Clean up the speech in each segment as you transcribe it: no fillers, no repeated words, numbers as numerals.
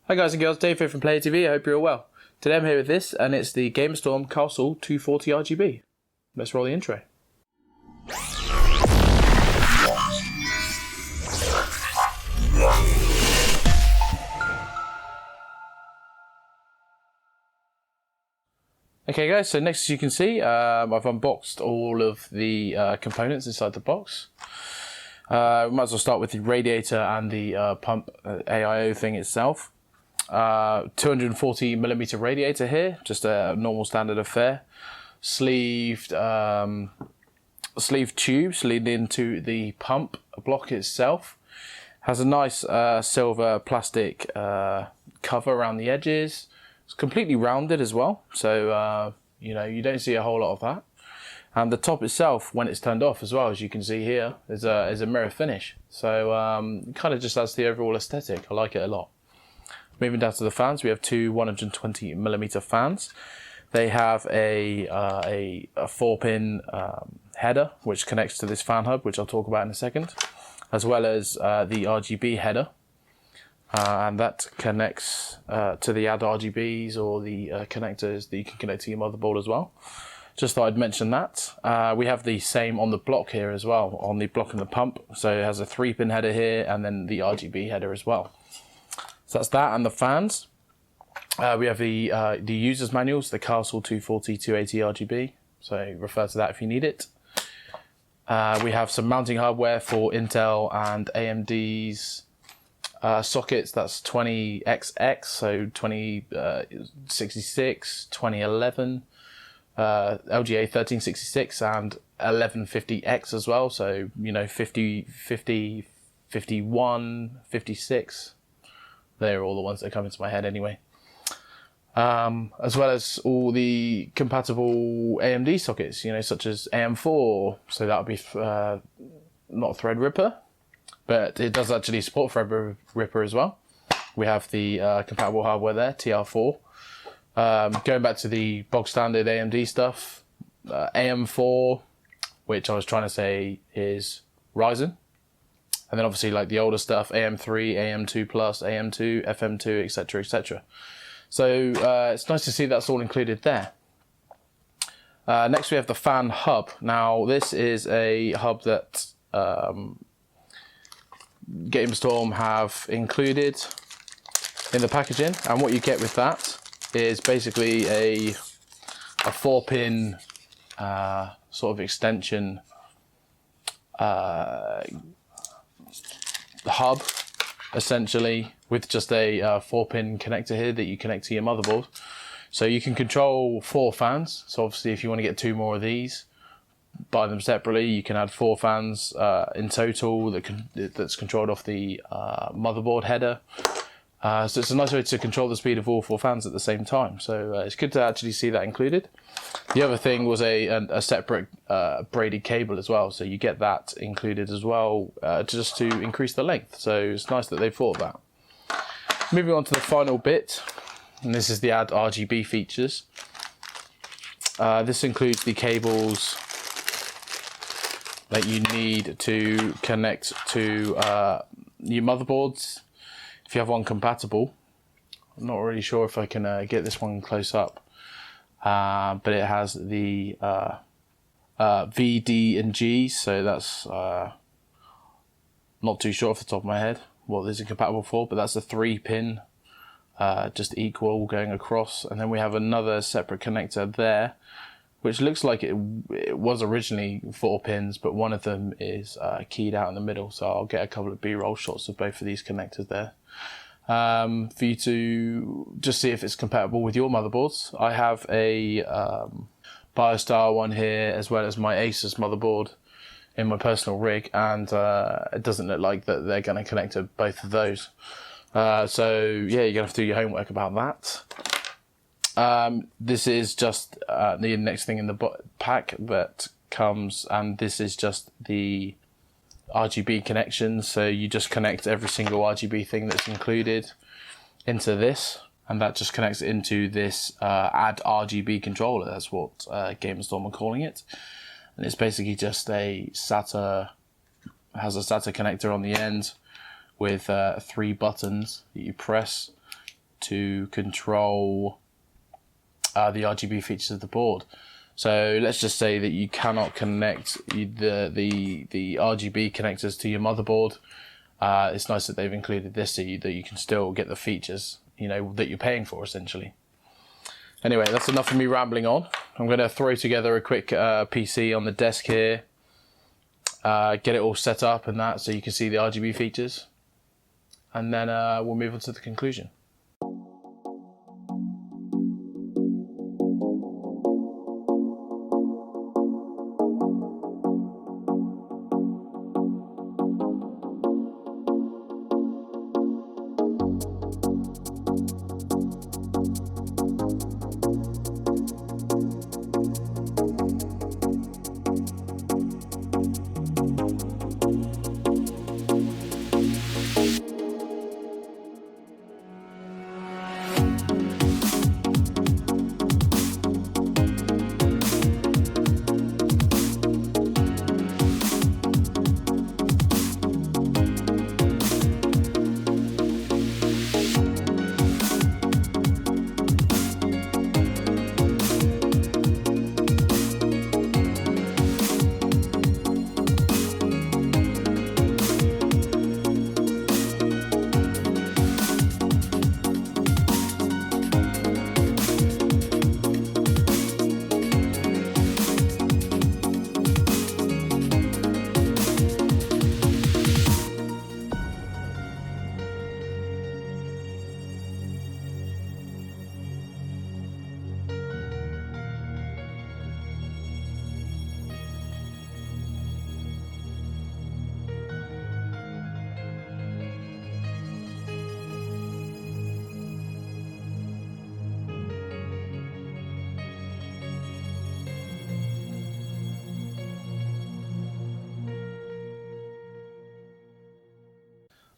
Hi guys and girls, Dave here from Player TV. I hope you're all well. Today I'm here with this, and it's the Deepcool Castle 240 RGB. Let's roll the intro. Okay guys, so next as you can see, I've unboxed all of the components inside the box. We might as well start with the radiator and the pump AIO thing itself. 240mm radiator here, just a normal standard affair. Sleeved tubes leading into the pump block itself. Has a nice silver plastic cover around the edges. It's completely rounded as well, so you know, you don't see a whole lot of that. And the top itself, when it's turned off as well, as you can see here, is a mirror finish. So it kind of just adds to the overall aesthetic. I like it a lot. Moving down to the fans, we have two 120mm fans. They have a 4-pin header, which connects to this fan hub, which I'll talk about in a second, as well as the RGB header. And that connects to the add RGBs or the connectors that you can connect to your motherboard as well. Just thought I'd mention that. We have the same on the block here as well, on the block and the pump. So it has a 3-pin header here and then the RGB header as well. So that's that and the fans. We have the user's manuals, the Castle 240 280 RGB. So refer to that if you need it. We have some mounting hardware for Intel and AMD's sockets. That's 20XX, so 2066, 2011, LGA 1366 and 1150X as well. So, you know, 50, 50, 51, 56. They're all the ones that come into my head anyway. As well as all the compatible AMD sockets, you know, such as AM4. So that would be not Threadripper, but it does actually support Threadripper as well. We have the compatible hardware there, TR4. Going back to the bog standard AMD stuff, AM4, which I was trying to say is Ryzen. And then obviously like the older stuff, AM3, AM2+, AM2, FM2, etc, etc. So it's nice to see that's all included there. Next we have the fan hub. Now this is a hub that GameStorm have included in the packaging, and what you get with that is basically a 4-pin sort of extension hub, essentially, with just a 4-pin connector here that you connect to your motherboard. So you can control 4 fans. So obviously if you want to get 2 more of these, buy them separately. You can add 4 fans in total that's controlled off the motherboard header. So it's a nice way to control the speed of all 4 fans at the same time. So it's good to actually see that included. The other thing was a separate braided cable as well. So you get that included as well, just to increase the length. So it's nice that they thought of that. Moving on to the final bit, and this is the add RGB features. This includes the cables that you need to connect to your motherboards. If you have one compatible, I'm not really sure if I can get this one close up, but it has the V, D and G, so that's not too sure off the top of my head what this is compatible for, but that's a 3-pin, just equal going across, and then we have another separate connector there, which looks like it was originally 4 pins, but one of them is keyed out in the middle, so I'll get a couple of B-roll shots of both of these connectors there. For you to just see if it's compatible with your motherboards. I have a BioStar one here, as well as my Asus motherboard in my personal rig, and it doesn't look like that they're going to connect to both of those. So yeah, you're going to have to do your homework about that. This is just the next thing in the pack that comes, and this is just the RGB connections. So you just connect every single RGB thing that's included into this, and that just connects into this add RGB controller. That's what GameStorm are calling it, and it's basically just a SATA, has a SATA connector on the end with 3 buttons that you press to control the RGB features of the board. So let's just say that you cannot connect the RGB connectors to your motherboard. It's nice that they've included this so that you can still get the features, that you're paying for essentially. Anyway, that's enough of me rambling on. I'm going to throw together a quick PC on the desk here, get it all set up and that so you can see the RGB features, and then we'll move on to the conclusion.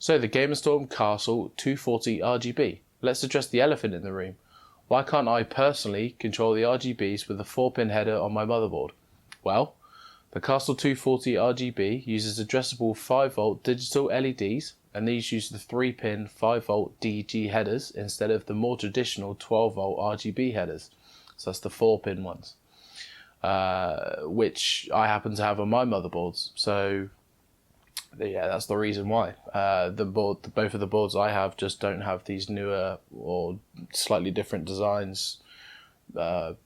So the Deepcool Castle 240 RGB. Let's address the elephant in the room. Why can't I personally control the RGBs with a 4-pin header on my motherboard? Well, the Castle 240 RGB uses addressable 5V digital LEDs, and these use the 3-pin 5V DG headers instead of the more traditional 12V RGB headers. So that's the 4-pin ones, which I happen to have on my motherboards. So yeah, that's the reason why. Both of the boards I have just don't have these newer or slightly different designs. 5V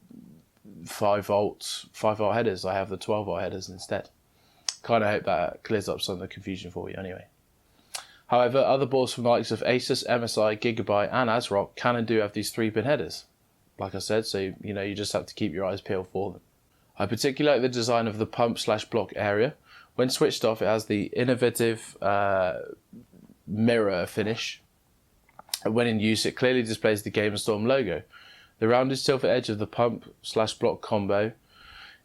headers. I have the 12V headers instead. Kind of hope that clears up some of the confusion for you anyway. However, other boards from the likes of Asus, MSI, Gigabyte and ASRock can and do have these 3-pin headers. Like I said, so you just have to keep your eyes peeled for them. I particularly like the design of the pump/block area. When switched off, it has the innovative mirror finish. And when in use, it clearly displays the Deepcool logo. The rounded silver edge of the pump/block combo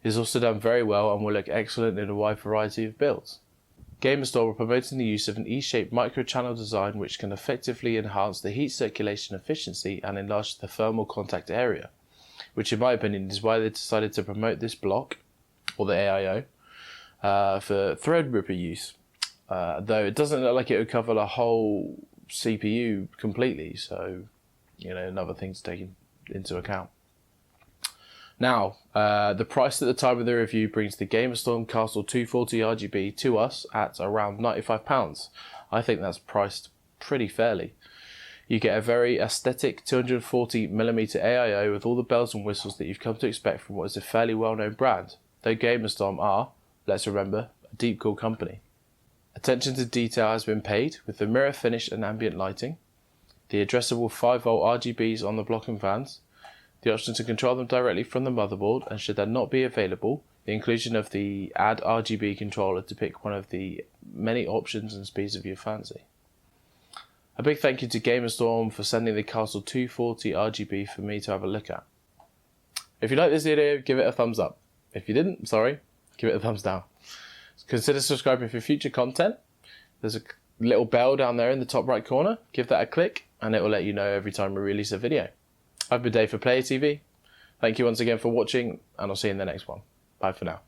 is also done very well and will look excellent in a wide variety of builds. Deepcool are promoting the use of an E-shaped microchannel design which can effectively enhance the heat circulation efficiency and enlarge the thermal contact area, which in my opinion is why they decided to promote this block, or the AIO, for Threadripper use, though it doesn't look like it would cover the whole CPU completely, so another thing to take into account. Now, the price at the time of the review brings the Deepcool Castle 240 RGB to us at around £95. I think that's priced pretty fairly. You get a very aesthetic 240mm AIO with all the bells and whistles that you've come to expect from what is a fairly well-known brand, though Deepcool are, let's remember, a Deepcool company. Attention to detail has been paid with the mirror finish and ambient lighting, the addressable 5V RGBs on the block and fans, the option to control them directly from the motherboard, and should that not be available, the inclusion of the Add RGB controller to pick one of the many options and speeds of your fancy. A big thank you to Deepcool for sending the Castle 240 RGB for me to have a look at. If you like this video, give it a thumbs up. If you didn't, sorry, give it a thumbs down. Consider subscribing for future content. There's a little bell down there in the top right corner. Give that a click and it will let you know every time we release a video. I've been Dave for Player TV. Thank you once again for watching, and I'll see you in the next one. Bye for now.